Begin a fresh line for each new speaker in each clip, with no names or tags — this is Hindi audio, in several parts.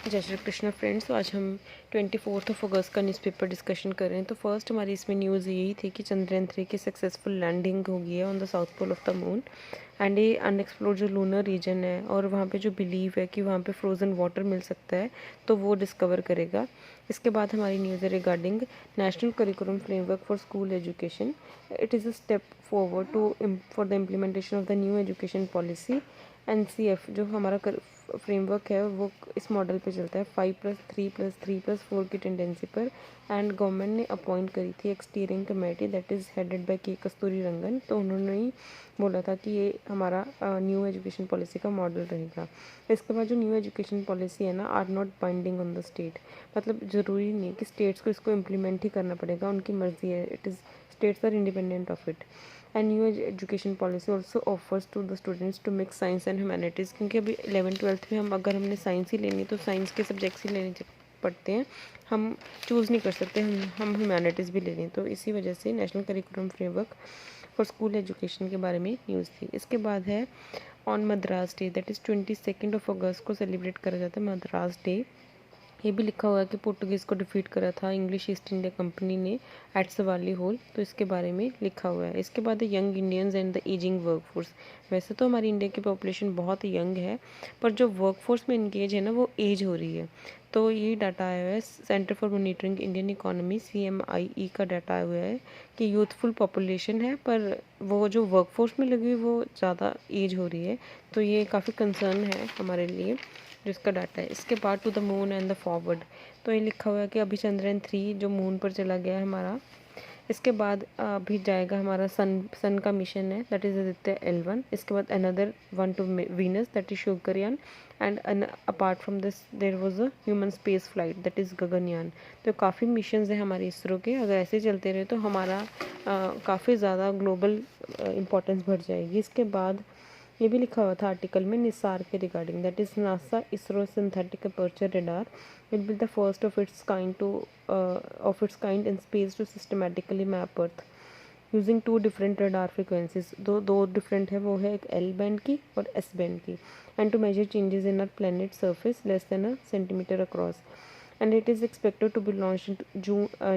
जय श्री कृष्ण फ्रेंड्स। तो आज हम 24 अगस्त का न्यूज़पेपर डिस्कशन कर रहे हैं। तो फर्स्ट हमारी इसमें न्यूज़ यही थी कि चंद्रयान 3 की सक्सेसफुल लैंडिंग हो गई है on the south pole of the moon. And ये अनएक्सप्लोर्ड जो लूनर रीजन है और वहाँ पे जो बिलीव है कि वहाँ पे फ्रोज़न वाटर मिल सकता है, तो वो डिस्कवर करेगा। इसके बाद हमारी न्यूज़ है regarding national curriculum framework for school education. It is a step forward for the implementation of the new education policy. NCF जो हमारा फ्रेमवर्क है वो इस मॉडल पे चलता है 5+3+3+4 की टेंडेंसी पर। एंड गवर्नमेंट ने अपॉइंट करी थी एक steering committee that is headed by के कस्तूरी रंगन। तो उन्होंने ही बोला था कि ये हमारा न्यू एजुकेशन पॉलिसी का मॉडल रहेगा। इसके बाद जो न्यू एजुकेशन पॉलिसी है ना are not binding on the state. मतलब ज़रूरी नहीं है कि स्टेट्स को इसको इम्प्लीमेंट ही करना पड़ेगा, उनकी मर्ज़ी है। It is states are independent of it. And new education policy also offers to the students to mix science and humanities, क्योंकि अभी 11th-12th में हम अगर हमने साइंस ही लेनी तो साइंस के सब्जेक्ट्स ही लेने पड़ते हैं। हम चूज़ नहीं कर सकते, हम ह्यूमैनिटीज़ भी ले लें। तो इसी वजह से national curriculum framework for school education के बारे में न्यूज़ थी। इसके बाद है on Madras day, that is 22 अगस्त को सेलिब्रेट करा जाता है मद्रास डे। ये भी लिखा हुआ है कि पुर्तगीज़ को डिफीट करा था इंग्लिश ईस्ट इंडिया कंपनी ने एट सवाली होल। तो इसके बारे में लिखा हुआ है। इसके बाद है young Indians and the ageing workforce. वैसे तो हमारी इंडिया की पॉपुलेशन बहुत यंग है, पर जो वर्कफोर्स में इंगेज है ना वो एज हो रही है। तो ये डाटा आया हुआ है centre for monitoring Indian economy CMIE का डाटा आया हुआ है कि यूथफुल पॉपुलेशन है, पर वो जो वर्कफोर्स में लगी हुई वो ज़्यादा एज हो रही है। तो ये काफ़ी कंसर्न है हमारे लिए जिसका डाटा है। इसके बाद to the moon and the forward. तो ये लिखा हुआ है कि अभी चंद्रयान 3 जो मून पर चला गया है हमारा। इसके बाद अभी जाएगा हमारा सन का मिशन है दैट इज़ आदित्य L1। इसके बाद another one two Venus that is Shukrayaan. And apart from this there was a human space flight that is Gaganyaan. तो काफ़ी मिशंस हैं हमारे इसरो के। अगर ऐसे चलते रहे तो हमारा काफ़ी ज़्यादा ग्लोबल इम्पोर्टेंस बढ़ जाएगी। इसके बाद ये भी लिखा हुआ था आर्टिकल में निसार के regarding that is NASA ISRO synthetic aperture radar will be the first of its kind in space to systematically map earth using two different radar frequencies. दो डिफरेंट है, वो है एक L बैंड की और S बैंड की। And to measure changes in our planet surface less than a centimetre across. And it is expected to be launch in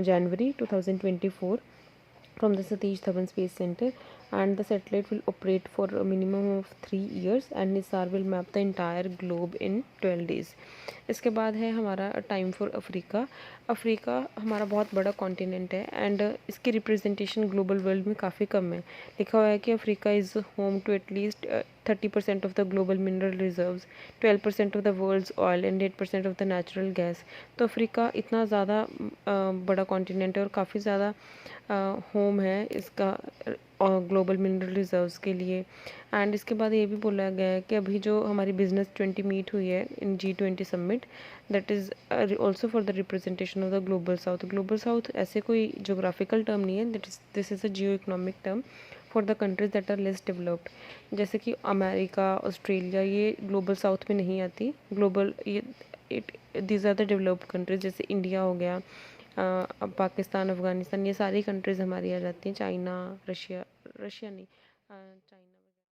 January 2024 from the Satish Dhawan Space Center, and the satellite will operate for a minimum of 3 years and NISAR will map the entire globe in 12 days. इसके बाद है हमारा टाइम फॉर अफ्रीका। अफ्रीका हमारा बहुत बड़ा कॉन्टिनेंट है एंड इसकी रिप्रेजेंटेशन ग्लोबल वर्ल्ड में काफ़ी कम है। लिखा हुआ है कि Africa is home to at least 30% of the global mineral reserves, 12% of the world's oil and 8% of the natural gas. तो अफ्रीका इतना ज़्यादा बड़ा कॉन्टिनेंट है और काफ़ी ज़्यादा होम है इसका ग्लोबल मिनरल रिजर्व्स के लिए। एंड इसके बाद ये भी बोला गया है कि अभी जो हमारी बिजनेस 20 मीट हुई है in G20 summit, that is also for the representation of the global south. Global south ऐसे कोई जोग्राफिकल टर्म नहीं है, this is a geo economic term for the countries that are less developed. जैसे कि अमेरिका, ऑस्ट्रेलिया, ये ग्लोबल साउथ में नहीं आती। ग्लोबल ये it these are the developed countries, जैसे इंडिया हो गया, अब पाकिस्तान, अफ़गानिस्तान, ये सारी कंट्रीज़ हमारी आ जाती हैं। चाइना, रशिया, रशिया नहीं, चाइना।